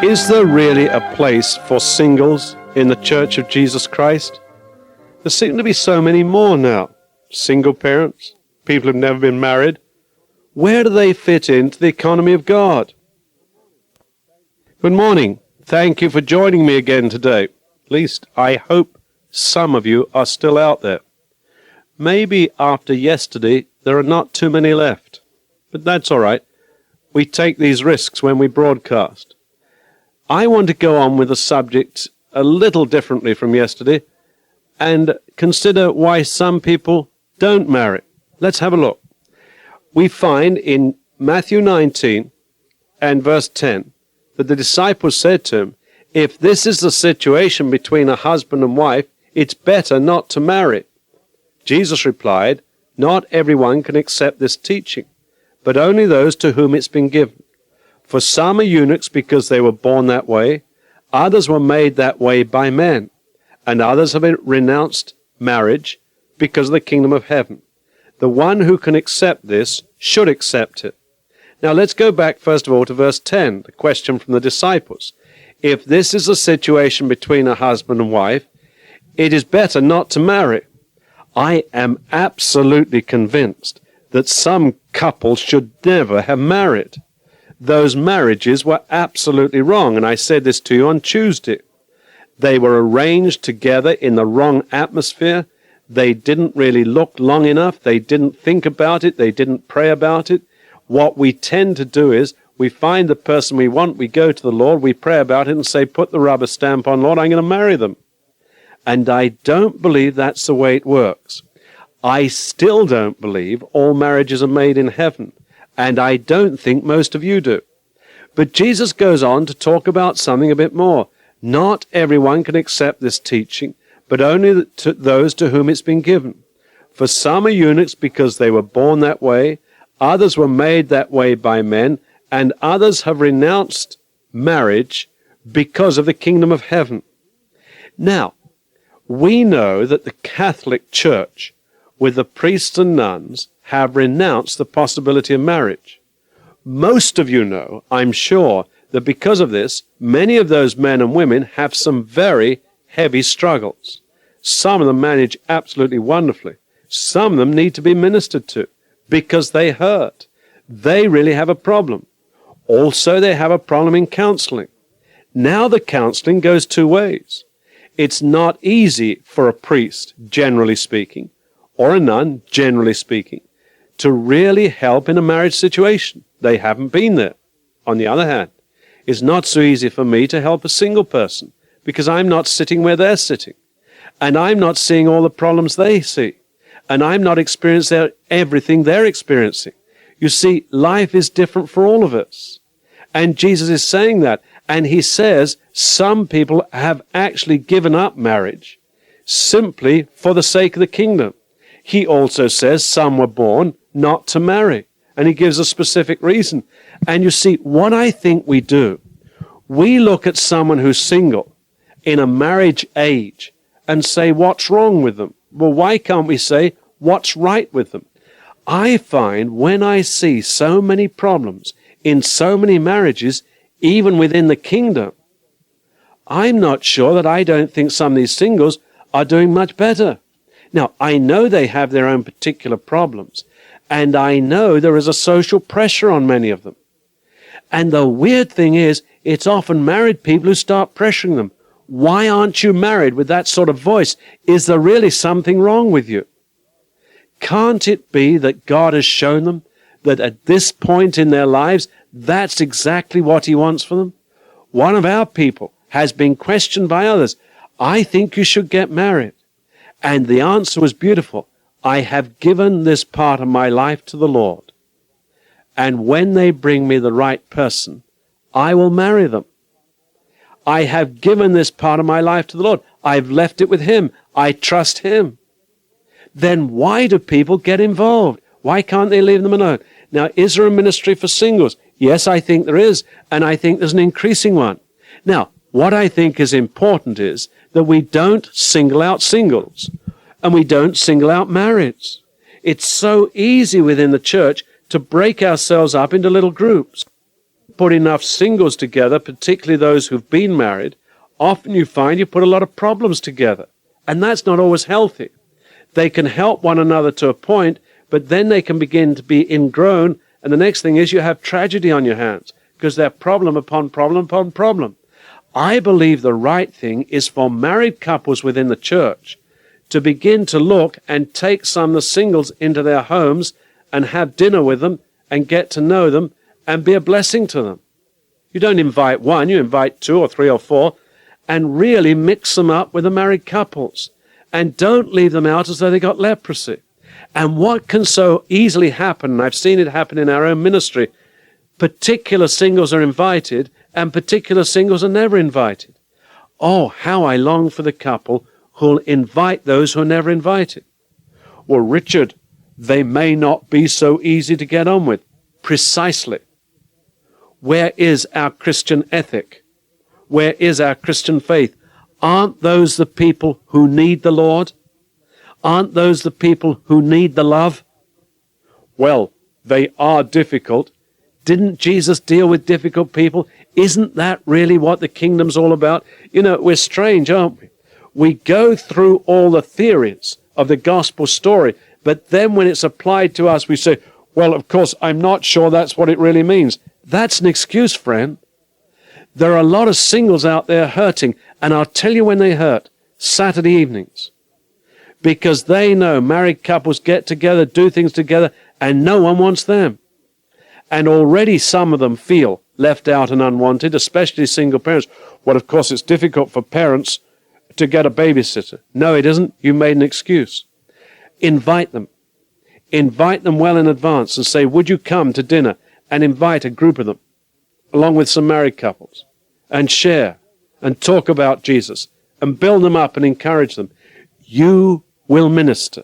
Is there really a place for singles in the Church of Jesus Christ? There seem to be so many more now. Single parents, people who've never been married. Where do they fit into the economy of God? Good morning. Thank you for joining me again today. At least I hope some of you are still out there. Maybe after yesterday there are not too many left. But that's all right. We take these risks when we broadcast. I want to go on with the subject a little differently from yesterday and consider why some people don't marry. Let's have a look. We find in Matthew 19 and verse 10 that the disciples said to him, "If this is the situation between a husband and wife, it's better not to marry." Jesus replied, "Not everyone can accept this teaching, but only those to whom it's been given. For some are eunuchs because they were born that way, others were made that way by men, and others have renounced marriage because of the kingdom of heaven. The one who can accept this should accept it." Now let's go back first of all to verse 10, the question from the disciples. If this is a situation between a husband and wife, it is better not to marry. I am absolutely convinced that some couples should never have married. Those marriages were absolutely wrong, and I said this to you on Tuesday. They were arranged together in the wrong atmosphere. They didn't really look long enough. They didn't think about it. They didn't pray about it. What we tend to do is we find the person we want, we go to the Lord, we pray about it and say, "Put the rubber stamp on, Lord, I'm going to marry them." And I don't believe that's the way it works. I still don't believe all marriages are made in heaven. And I don't think most of you do. But Jesus goes on to talk about something a bit more. Not everyone can accept this teaching, but only those to whom it's been given. For some are eunuchs because they were born that way, others were made that way by men, and others have renounced marriage because of the kingdom of heaven. Now, we know that the Catholic Church, with the priests and nuns, have renounced the possibility of marriage. Most of you know, I'm sure, that because of this, many of those men and women have some very heavy struggles. Some of them manage absolutely wonderfully. Some of them need to be ministered to because they hurt. They really have a problem. Also, they have a problem in counseling. Now the counseling goes two ways. It's not easy for a priest, generally speaking, or a nun, generally speaking, to really help in a marriage situation. They haven't been there. On the other hand, it's not so easy for me to help a single person because I'm not sitting where they're sitting. And I'm not seeing all the problems they see. And I'm not experiencing everything they're experiencing. You see, life is different for all of us. And Jesus is saying that. And he says some people have actually given up marriage simply for the sake of the kingdom. He also says some were born not to marry. And he gives a specific reason. And you see, what I think we do, we look at someone who's single in a marriage age and say, what's wrong with them? Well, why can't we say, what's right with them? I find when I see so many problems in so many marriages, even within the kingdom, I'm not sure that I don't think some of these singles are doing much better. Now, I know they have their own particular problems, and I know there is a social pressure on many of them. And the weird thing is, it's often married people who start pressuring them. Why aren't you married with that sort of voice? Is there really something wrong with you? Can't it be that God has shown them that at this point in their lives, that's exactly what he wants for them? One of our people has been questioned by others. I think you should get married. And the answer was beautiful. I have given this part of my life to the Lord. And when they bring me the right person, I will marry them. I have given this part of my life to the Lord. I've left it with him. I trust him. Then why do people get involved? Why can't they leave them alone? Now, is there a ministry for singles? Yes, I think there is. And I think there's an increasing one. Now, what I think is important is that we don't single out singles and we don't single out marrieds. It's so easy within the church to break ourselves up into little groups. put enough singles together, particularly those who've been married, often you find you put a lot of problems together. And that's not always healthy. They can help one another to a point, but then they can begin to be ingrown, and the next thing is you have tragedy on your hands, because they're problem upon problem upon problem. I believe the right thing is for married couples within the church to begin to look and take some of the singles into their homes and have dinner with them and get to know them and be a blessing to them. You don't invite one, you invite 2 or 3 or 4, and really mix them up with the married couples. And don't leave them out as though they got leprosy. And what can so easily happen, and I've seen it happen in our own ministry, particular singles are invited and particular singles are never invited. Oh, how I long for the couple who'll invite those who are never invited. Well, Richard, they may not be so easy to get on with. Precisely. Where is our Christian ethic? Where is our Christian faith? Aren't those the people who need the Lord? Aren't those the people who need the love? Well, they are difficult. Didn't Jesus deal with difficult people? Isn't that really what the kingdom's all about? You know, we're strange, aren't we? We go through all the theories of the gospel story, but then when it's applied to us, we say, well, of course, I'm not sure that's what it really means. That's an excuse, friend. There are a lot of singles out there hurting, and I'll tell you when they hurt, Saturday evenings. Because they know married couples get together, do things together, and no one wants them. And already some of them feel left out and unwanted, especially single parents. Well, of course, it's difficult for parents to get a babysitter. No, it isn't. You made an excuse. Invite them. Invite them well in advance and say, would you come to dinner, and invite a group of them, along with some married couples, and share and talk about Jesus and build them up and encourage them. You will minister.